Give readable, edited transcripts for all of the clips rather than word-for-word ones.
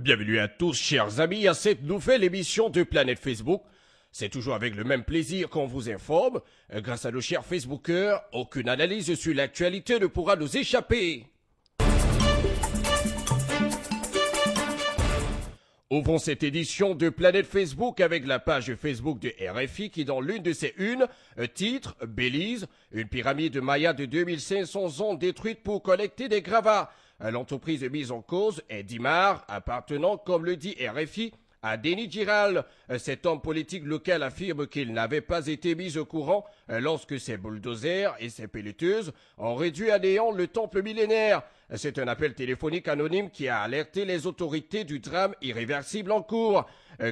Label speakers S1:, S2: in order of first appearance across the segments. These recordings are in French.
S1: Bienvenue à tous, chers amis, à cette nouvelle émission de Planète Facebook. C'est toujours avec le même plaisir qu'on vous informe. Grâce à nos chers Facebookers, aucune analyse sur l'actualité ne pourra nous échapper. Ouvrons cette édition de Planète Facebook avec la page Facebook de RFI qui, dans l'une de ses unes, titre « Belize, une pyramide maya de 2500 ans détruite pour collecter des gravats ». L'entreprise mise en cause est Dimar, appartenant, comme le dit RFI, à Denis Giral. Cet homme politique local affirme qu'il n'avait pas été mis au courant lorsque ses bulldozers et ses pelleteuses ont réduit à néant le temple millénaire. C'est un appel téléphonique anonyme qui a alerté les autorités du drame irréversible en cours.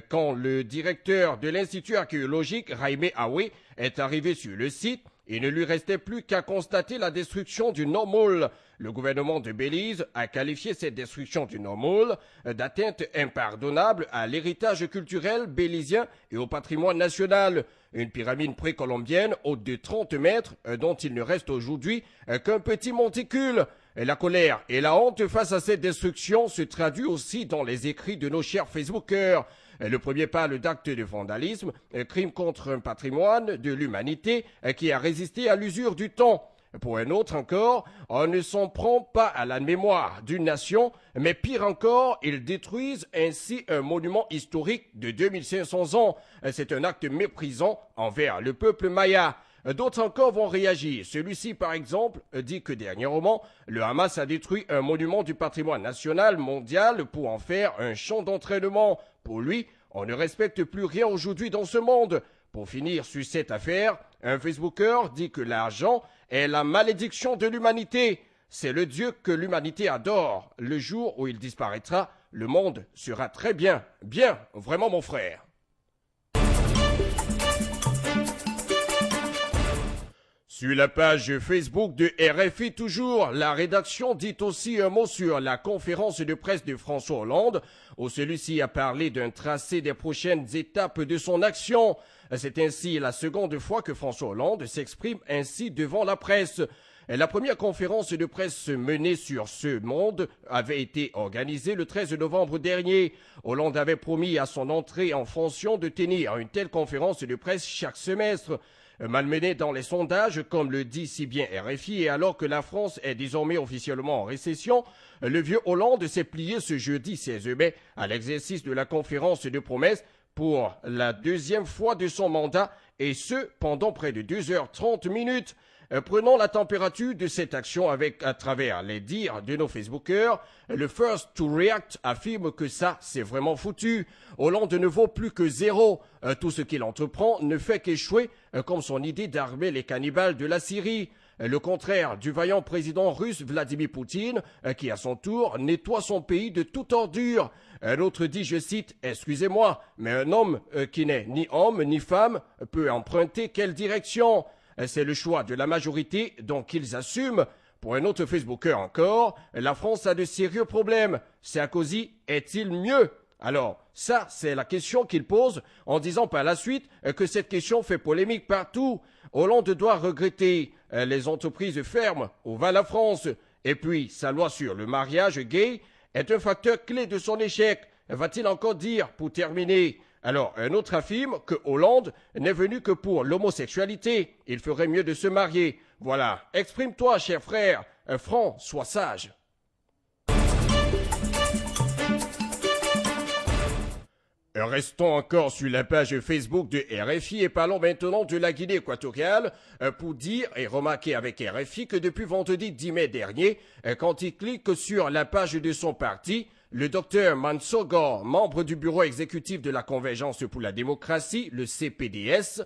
S1: Quand le directeur de l'Institut archéologique, Jaime Awe, est arrivé sur le site, il ne lui restait plus qu'à constater la destruction du Nomul. Le gouvernement de Belize a qualifié cette destruction du Nomul d'atteinte impardonnable à l'héritage culturel bélizien et au patrimoine national. Une pyramide précolombienne haute de 30 mètres dont il ne reste aujourd'hui qu'un petit monticule. La colère et la honte face à cette destruction se traduit aussi dans les écrits de nos chers Facebookers. Le premier parle d'acte de vandalisme, crime contre un patrimoine de l'humanité qui a résisté à l'usure du temps. Pour un autre encore, on ne s'en prend pas à la mémoire d'une nation, mais pire encore, ils détruisent ainsi un monument historique de 2500 ans. C'est un acte méprisant envers le peuple maya. D'autres encore vont réagir. Celui-ci, par exemple, dit que dernièrement, le Hamas a détruit un monument du patrimoine national mondial pour en faire un champ d'entraînement. Pour lui, on ne respecte plus rien aujourd'hui dans ce monde. Pour finir sur cette affaire, un Facebooker dit que l'argent est la malédiction de l'humanité. C'est le Dieu que l'humanité adore. Le jour où il disparaîtra, le monde sera très bien. Bien, vraiment mon frère. Sur la page Facebook de RFI toujours, la rédaction dit aussi un mot sur la conférence de presse de François Hollande, où celui-ci a parlé d'un tracé des prochaines étapes de son action. C'est ainsi la seconde fois que François Hollande s'exprime ainsi devant la presse. La première conférence de presse menée sur ce monde avait été organisée le 13 novembre dernier. Hollande avait promis à son entrée en fonction de tenir une telle conférence de presse chaque semestre. Malmené dans les sondages, comme le dit si bien RFI, et alors que la France est désormais officiellement en récession, le vieux Hollande s'est plié ce jeudi 16 mai à l'exercice de la conférence de promesses pour la deuxième fois de son mandat, et ce, pendant près de 2h30 minutes. Prenons la température de cette action à travers les dires de nos Facebookers. Le First to React affirme que ça, c'est vraiment foutu. Hollande ne vaut plus que zéro. Tout ce qu'il entreprend ne fait qu'échouer, comme son idée d'armer les cannibales de la Syrie. Le contraire du vaillant président russe Vladimir Poutine, qui à son tour nettoie son pays de toute ordure. Un autre dit, je cite, « Excusez-moi, mais un homme qui n'est ni homme ni femme peut emprunter quelle direction ?» C'est le choix de la majorité, donc ils assument. Pour un autre Facebooker encore, la France a de sérieux problèmes. Sarkozy est-il mieux? Alors, ça, c'est la question qu'il pose en disant par la suite que cette question fait polémique partout. Hollande doit regretter les entreprises fermes où va la France. Et puis, sa loi sur le mariage gay est un facteur clé de son échec. Va-t-il encore dire pour terminer? Alors, un autre affirme que Hollande n'est venu que pour l'homosexualité. Il ferait mieux de se marier. Voilà, exprime-toi, cher frère. Franc, sois sage. Restons encore sur la page Facebook de RFI et parlons maintenant de la Guinée équatoriale pour dire et remarquer avec RFI que depuis vendredi 10 mai dernier, quand il clique sur la page de son parti, le docteur Mansogo, membre du bureau exécutif de la Convergence pour la démocratie, le CPDS,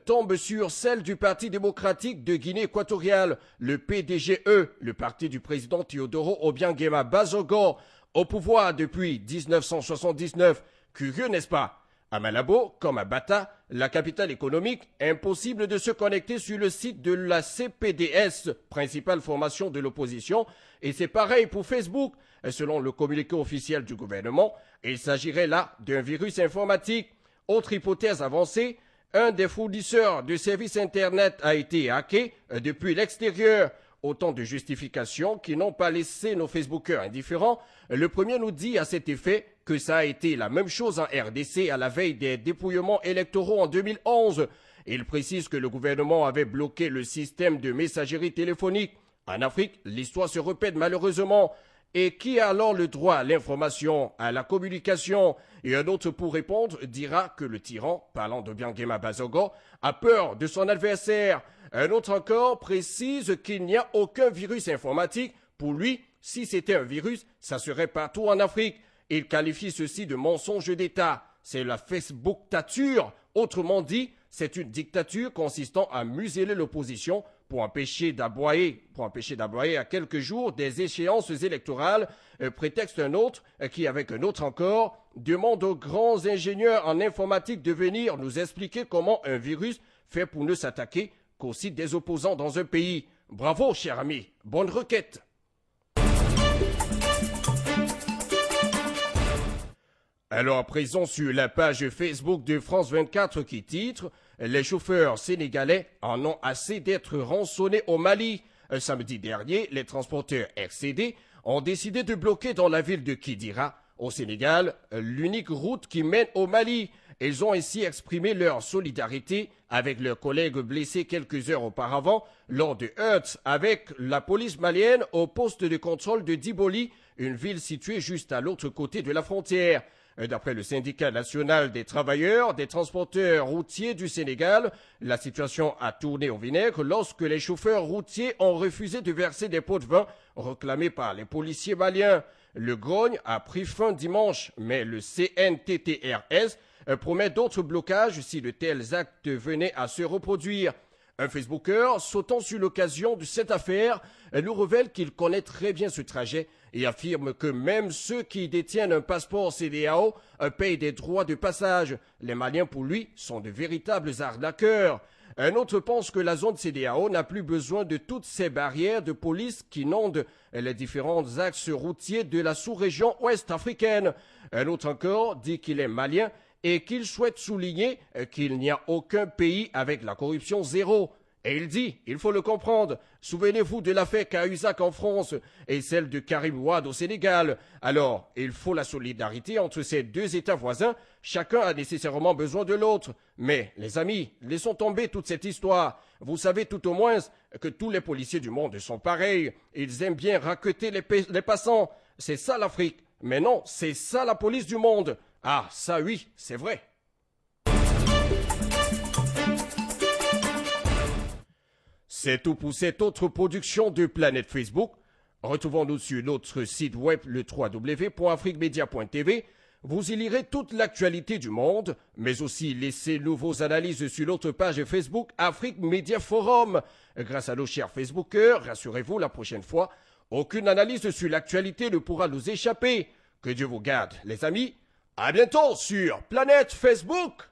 S1: tombe sur celle du Parti démocratique de Guinée équatoriale, le PDGE, le parti du président Teodoro Obiang Bazogo, au pouvoir depuis 1979. Curieux, n'est-ce pas? À Malabo, comme à Bata, la capitale économique, impossible de se connecter sur le site de la CPDS, principale formation de l'opposition, et c'est pareil pour Facebook. Selon le communiqué officiel du gouvernement, il s'agirait là d'un virus informatique. Autre hypothèse avancée, un des fournisseurs de services Internet a été hacké depuis l'extérieur. Autant de justifications qui n'ont pas laissé nos Facebookers indifférents. Le premier nous dit à cet effet que ça a été la même chose en RDC à la veille des dépouillements électoraux en 2011. Il précise que le gouvernement avait bloqué le système de messagerie téléphonique. En Afrique, l'histoire se répète malheureusement. Et qui a alors le droit à l'information, à la communication? Et un autre pour répondre dira que le tyran, parlant de Biangema Bazogo, a peur de son adversaire. Un autre encore précise qu'il n'y a aucun virus informatique. Pour lui, si c'était un virus, ça serait partout en Afrique. Il qualifie ceci de mensonge d'État. C'est la Facebook-tature. Autrement dit, c'est une dictature consistant à museler l'opposition pour empêcher d'aboyer à quelques jours des échéances électorales, prétexte un autre qui, avec un autre encore, demande aux grands ingénieurs en informatique de venir nous expliquer comment un virus fait pour ne s'attaquer qu'au site des opposants dans un pays. Bravo, cher ami, bonne requête. Alors, à présent sur la page Facebook de France 24 qui titre « Les chauffeurs sénégalais en ont assez d'être rançonnés au Mali ». Samedi dernier, les transporteurs RCD ont décidé de bloquer dans la ville de Kidira, au Sénégal, l'unique route qui mène au Mali. Ils ont ainsi exprimé leur solidarité avec leurs collègues blessés quelques heures auparavant lors de heurts avec la police malienne au poste de contrôle de Diboli, une ville située juste à l'autre côté de la frontière. D'après le syndicat national des travailleurs des transporteurs routiers du Sénégal, la situation a tourné au vinaigre lorsque les chauffeurs routiers ont refusé de verser des pots de vin réclamés par les policiers maliens. Le grogne a pris fin dimanche, mais le CNTTRS promet d'autres blocages si de tels actes venaient à se reproduire. Un Facebooker, sautant sur l'occasion de cette affaire, nous révèle qu'il connaît très bien ce trajet et affirme que même ceux qui détiennent un passeport CEDEAO payent des droits de passage. Les Maliens, pour lui, sont de véritables arnaqueurs. Un autre pense que la zone CEDEAO n'a plus besoin de toutes ces barrières de police qui inondent les différents axes routiers de la sous-région ouest africaine. Un autre encore dit qu'il est malien et qu'il souhaite souligner qu'il n'y a aucun pays avec la corruption zéro. Et il dit, il faut le comprendre, souvenez-vous de l'affaire Cahuzac en France et celle de Karim Wade au Sénégal. Alors, il faut la solidarité entre ces deux États voisins, chacun a nécessairement besoin de l'autre. Mais, les amis, laissons tomber toute cette histoire. Vous savez tout au moins que tous les policiers du monde sont pareils. Ils aiment bien racketter les passants. C'est ça l'Afrique. Mais non, c'est ça la police du monde. Ah, ça oui, c'est vrai. C'est tout pour cette autre production de Planète Facebook. Retrouvons-nous sur notre site web le www.afriquemedia.tv. Vous y lirez toute l'actualité du monde, mais aussi laissez-nous vos analyses sur notre page Facebook Afrique Media Forum. Grâce à nos chers Facebookers, rassurez-vous, la prochaine fois, aucune analyse sur l'actualité ne pourra nous échapper. Que Dieu vous garde, les amis. À bientôt sur Planète Facebook.